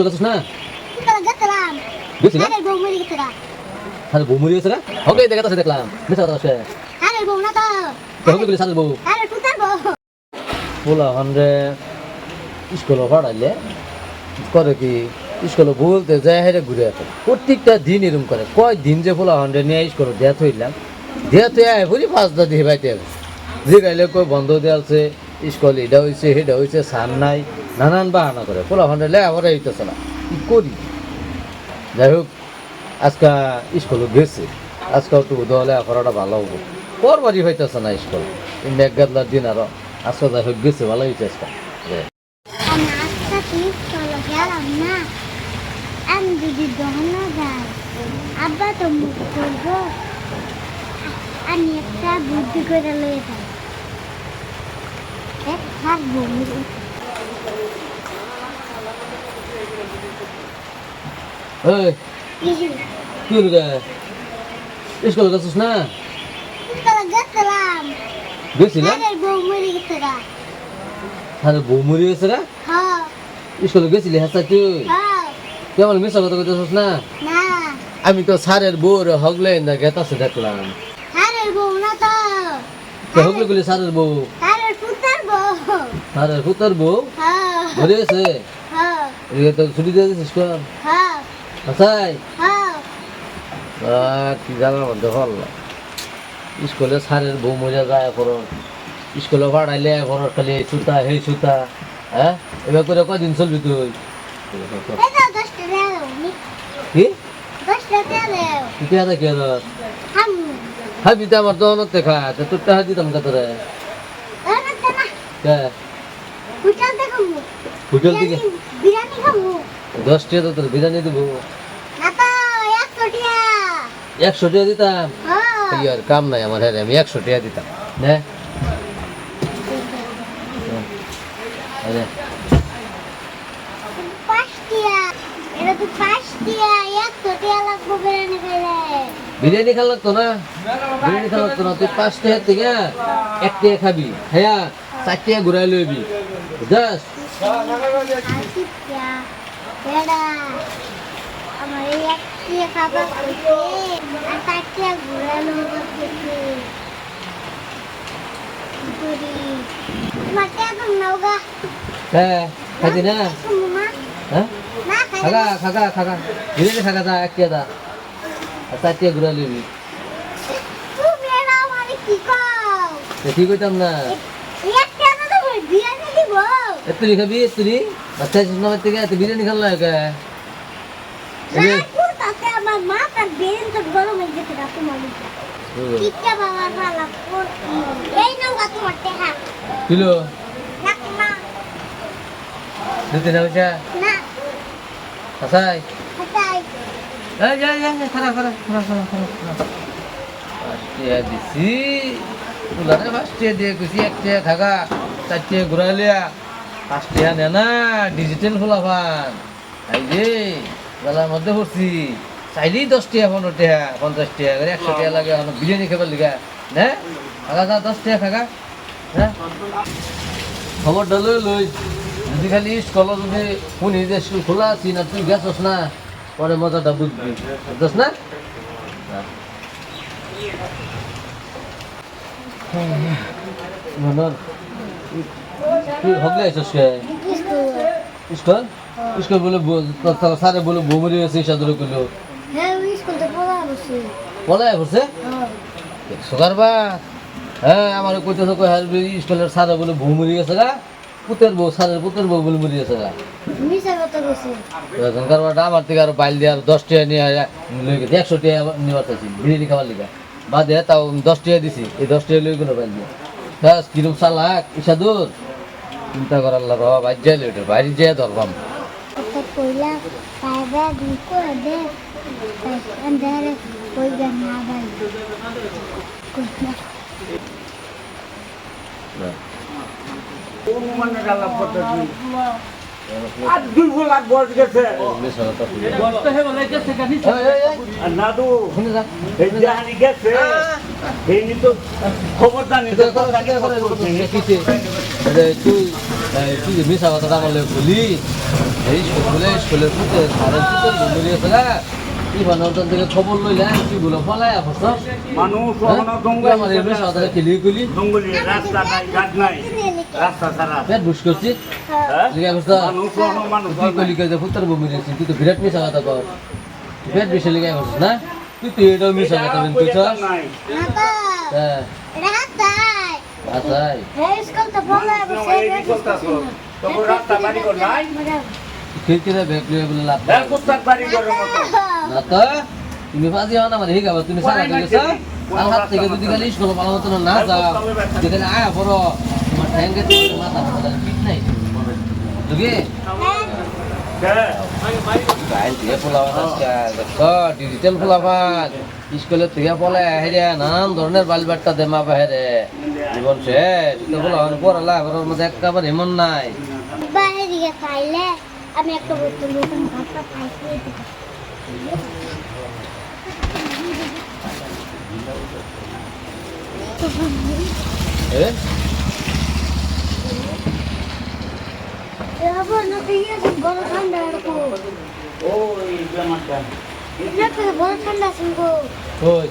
গেছিস না? গেছি না? আরে বউ মরে গেছে না? ওকে দেখাতে দেখলাম মিথ্যা কথা আছে। হুগলি গেলি সাদের বউ পোলা হন্ডে স্কুলে পড়াইলে করে কি স্কুলে বলতে যায় হেরে ঘুরে আসে প্রত্যেকটা দিন এরকম করে কয় দিন যে পোলা হন্ডে নিয়ে স্কুলে দেয়াত হইলাম দেয়াত হয়ে আয় বলি 5 দিয়ে বাইতে হবে যে গাইলে কই বন্ধ দেওয়ালছে স্কুল এটা হয়েছে সেটা হয়েছে সার নাই নানান বাহানা করে পোলা হন্ডে লে আমার হইতেছে না কি করি যাই হোক আজকে স্কুলে গেছে আজকে একটু দলে করাটা ভালো হবো পরবারই হইতেছে না স্কুল মেঘ গাদলার দিন আরো আজকে যাই হোক গেছে ভালো হয়েছে আজকে আমি যদি দহনা যাই আব্বা তো মুখ করবো আমি একটা বুদ্ধি করে লয়ে যাই থাকবো কি হলো রে স্কুলে গেছিস না গেছিলাম গেছি না বউ মরে গেছে গা আরে বউ মরে গেছে রে হ্যাঁ স্কুলে গেছিলি হ্যাঁ তুই হ্যাঁ তুই আমার মিশা কথা কইতেছিস না না আমি তো স্যারের বউরে হগলে না গেতাছে দেখলাম স্যারের বউ না তো তো হগলে গুলি স্যারের বউ স্যারের পুতার বউ স্যারের পুতার বউ হ্যাঁ মরে গেছে হ্যাঁ এই তো ছুটি দিয়ে দিছিস কর হ্যাঁ আচ্ছাই হ্যাঁ কি জানার মধ্যে হল্লা স্কুলে স্যারের বউ মজা যায় এখন স্কুলে পাঠাইলে এখন খালি এই সুতা সেই সুতা হ্যাঁ এবার করে কদিন চলবি তুই এই তো 10 টাকা দাও কি 10 টাকা দাও তুই আদা কি আর হাম হাবি তো আমার দোকানতে খা তোর টাকা দিতাম কা তোরে না না কে হোটেল দেখো হোটেল থেকে বিরিয়ানি খাবো 10 টাকা তো তোর বিরিয়ানি দেবো না তো 100 টাকা 100 টাকা দিতাম হ্যাঁ ইয়ার কাম নাই আমার হ্যাঁ আমি 100 টাকা দিতাম নে আরে 5 টাকা এটা তো 5 টাকা 100 টাকা লাগবে বিরিয়ানি খাইলে বিরিয়ানি খাওয়া লাগতো না বিরিয়ানি খাওয়া লাগতো না তুই 5 টাকা থেকে 1 টাকা খাবি হ্যাঁ 4 টাকা ঘুরাই লইবি বুঝছস আমার এই 1 টাকা খাবার করতে আর 4 টাকা ঘুরানো করতে তোমার টাকা নাওগা হ্যাঁ খাইতি না শুনুমা হ্যাঁ না খাই খাগা বিরিয়ানি খাগা যা 1 টাকা দা আর 4 টাকা ঘুরাই লইবি তুমি না মানে কি কও কি কইতাম না 1 টাকা তো বিরিয়ানি দিব এতুরি খাবি এতুরি আচ্ছা নয় থেকে এত বিরিয়ানি খাল না কে রাইপুর তাতে আমার মা তার বেরেন তো গরম হয়ে গেছে রাতে মালিক কিটা বাবা ভালো এই নাও গা তোমার টাকা কিলো রাখ না দিতে না হইছে না আসাই হাতাই এই যা খারাপ পাঁচটিয়া দিছি তুলারে পাঁচটিয়া দিয়ে কুছি 1 টাকা খাগা 4 টাকা ঘুরাইলিয়া 5 টাকা নে না ডিজিটাল খোলাফান এই যে গলার মধ্যে পড়ছি চাইলেই 10 টাকা 15 টাকা 50 টাকা করে 100 টাকা লাগে এখন বিরিয়ানি খাবার লিগা না খাগা যা 10 টাকা খাগা হ্যাঁ খবর ডালো লই যদি খালি স্কুল যদি শুনি যে স্কুল খোলা আছি না তুই গেছস না পরে মজাটা বুঝবি বুঝছস না মনর তুই হগলে আইছস কে স্কুল বলে স্যারে বলে বমরি আছে সাদরে কইলো হ্যাঁ ওই স্কুলতে পড়া বসে পলাই করছে সুগার বা হ্যাঁ আমার কইতেছ কই হারবি স্কুলের স্যারে বলে বমরি আছে গা পুতের বউ স্যারের পুতের বউ বলে মরি আছে গা মিছা কথা বসে এখনকার বাটা আমার থেকে আর বাইল দিয়ে আর 10 টাকা নিয়ে লই গেছে 100 টাকা নিবার চাইছি বিরিয়ানি খাবার লিগা বাদে তাও 10 টাকা দিছি এই 10 টাকা লই কোনো বাইল দিয়ে বাস কিরম চালাক ইসাদুর চিন্তা করার লা বাবা বাইর যাইলে ওটা বাইরে যেয়ে ধরবাম তো কইলা পাইবা দুকো দে अंदर कोई गन्ना भाई আর দুই ফুলার বয়স গেছে মিশা কথা কইলে বলতে হে বলে গেছে কানি আর নাদু শুনে যা এই জানি গেছে এই নি তো খবরদার নিতে তুই যে মিশা কথাটা বলে বলি এই স্কুলের পুতে সারা পুতে মরিয়েছে না কি বানাওতার থেকে খবর লইলে তুই বলে ফলাই আসছ মানুষ ওখানে জঙ্গল আমার এই মিশা কথাটা খেলি গলি জঙ্গলি রাস্তা নাই ঘাট নাই রাস্তা ছাড়া পেট বুঝ করছি হ্যাঁ লিখা করছ মানুষ ওখানে মানুষ তুই কলি কে যে পুত্র বমি দিছিস তুই তো বিরাট মিশা কথা কর পেট বেশি লিখা করছিস না তুই তো এটাও মিশা কথা বলছিস নাই নাতা হ্যাঁ রাতাই আচ্ছা এই স্কুল তো বলে এই করতাছো তখন রাস্তা বাড়ি কর নাই খিড়কিতে ব্যাগ লিয়ে বলে লাভ দেখ কুত্তার বাড়ি করে মতো না তো তুমি বাজি হও না মানে হি গাবা তুমি সারা দিয়ে গেছো আর হাত থেকে যদি খালি স্কুল পালা মতো না যাও যেখানে আয়া বড় তোমার ঠ্যাঙ্গে মাথা মাথা ঠিক নাই বুঝলি গাইল দিয়ে পোলাবান আজকে দেখো ডিজিটাল পোলাবান স্কুলের থেকে পলে হেরে নানান ধরনের বালবাট্টা দেমা বাহেরে জীবন শেষ তো পোলাবান পড়ালা ঘরের মধ্যে একটাবার এমন নাই বাইরে দিকে খাইলে আমি একটা বোতল নতুন ভাতটা খাইতে এ আবার না দিয়ে বড় ঠান্ডা এরকম ওই জামাটা এটা বড় ঠান্ডা শুনবো ওই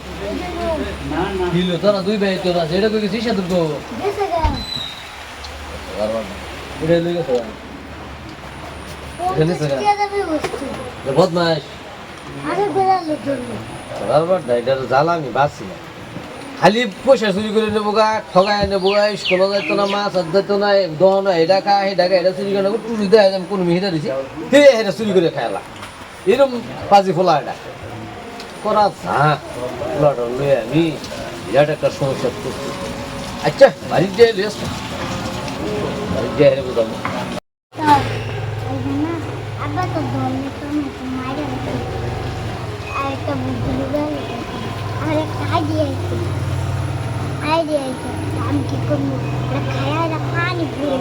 না না কিলো তোরা দুই ভাই তোরা সেটা কই গেছিস সাথে তো গেছে গা এটা লই গেছে এখানে স্যার কে যাবে বস্তু বদমাস আরে বেলা লোক বারবার এটা তো জ্বালা আমি বাঁচছি না খালি পয়সা চুরি করে নেবো গা ঠগাই নেবো গা স্কুলে যাইতো না মাছ আর যাইতো না দহন এটা খা সেটা খা এটা চুরি করে নেবো টুরি দেয় আমি কোনো মিহিটা দিছি হে এটা চুরি করে খাইলা এরকম পাজি ফোলা এটা করা ঝাঁ ফোলাটা লই আমি বিরাট একটা সমস্যা করছি আচ্ছা বাড়ির যে লেস বাড়ির যে হেরে বোঝাবো আব্বা তো ধরলে তো মাইরে আর একটা বুদ্ধি আর একটা আইডিয়া আমি কি করবো খায়া পানি ঘুরে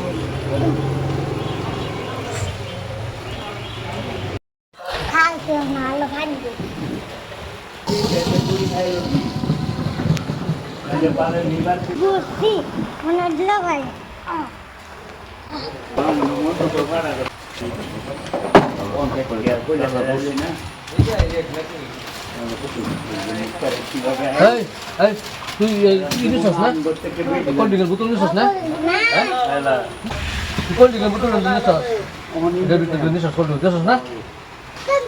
খাইতে না আলো পানি বুঝছি মনে দিল ভাই এই এই তুই কি নিছস না কোন দিকের বোতল নিছস না কোন দিকের বোতল নিছস এটা ভিতরে নিছস কোন দিকের নিছস না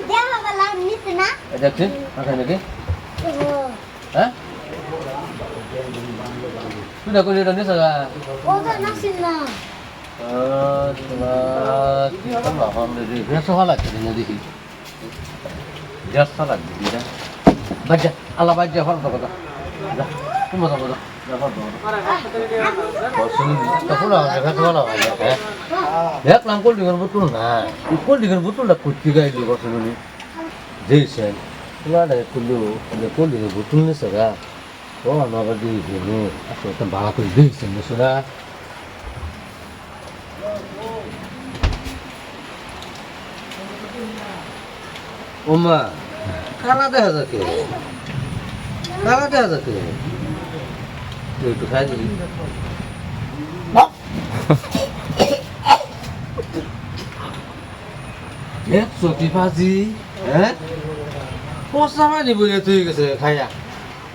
দেওয়া বলা নিতে না দেখছি মাথায় নাকি হ্যাঁ তুই না কোন এটা নিছস ওটা নাছিল না কি করবো এখন বেশ ভালো লাগছে না দেখি ব্যস্ত লাগছে এটা বাজ্যা আল্লাহ বাজ্যা ভালো তো কথা তুমি কথা বলো দেখলাম কোল্ড ড্রিঙ্কের বোতল না কোল্ড ড্রিঙ্কের বোতলটা কুর্তি গাইলি বসে দিয়েছেন কোল্ড ড্রিঙ্কের বোতল নিছে গা ও আমার দিয়েছি আসলে ভাড়া করে দিয়েছেন সেটা ওমা কালা দেখা যাচ্ছে কালা দেখা যাচ্ছে একটু খাই দিবি দেখছো কি ভাজি হ্যাঁ পচা পানি বইয়া তুই গেছে খাইয়া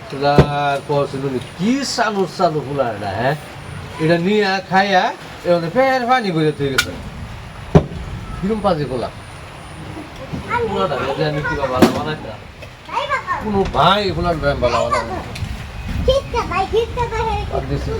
তোলার পড়ছিল কি চালু চালু ফুলা এটা হ্যাঁ এটা নিয়ে খাইয়া এখানে ফের পানি বইয়া তুই গেছে কিরম পাজি ফুলা ফুলাটা জানি কিবা ভালো বানাইতা কোনো ভাই ফুলার ব্যায়াম ভালো বানাই ঠিক আছে ভাই ঠিক আছে আর দিছি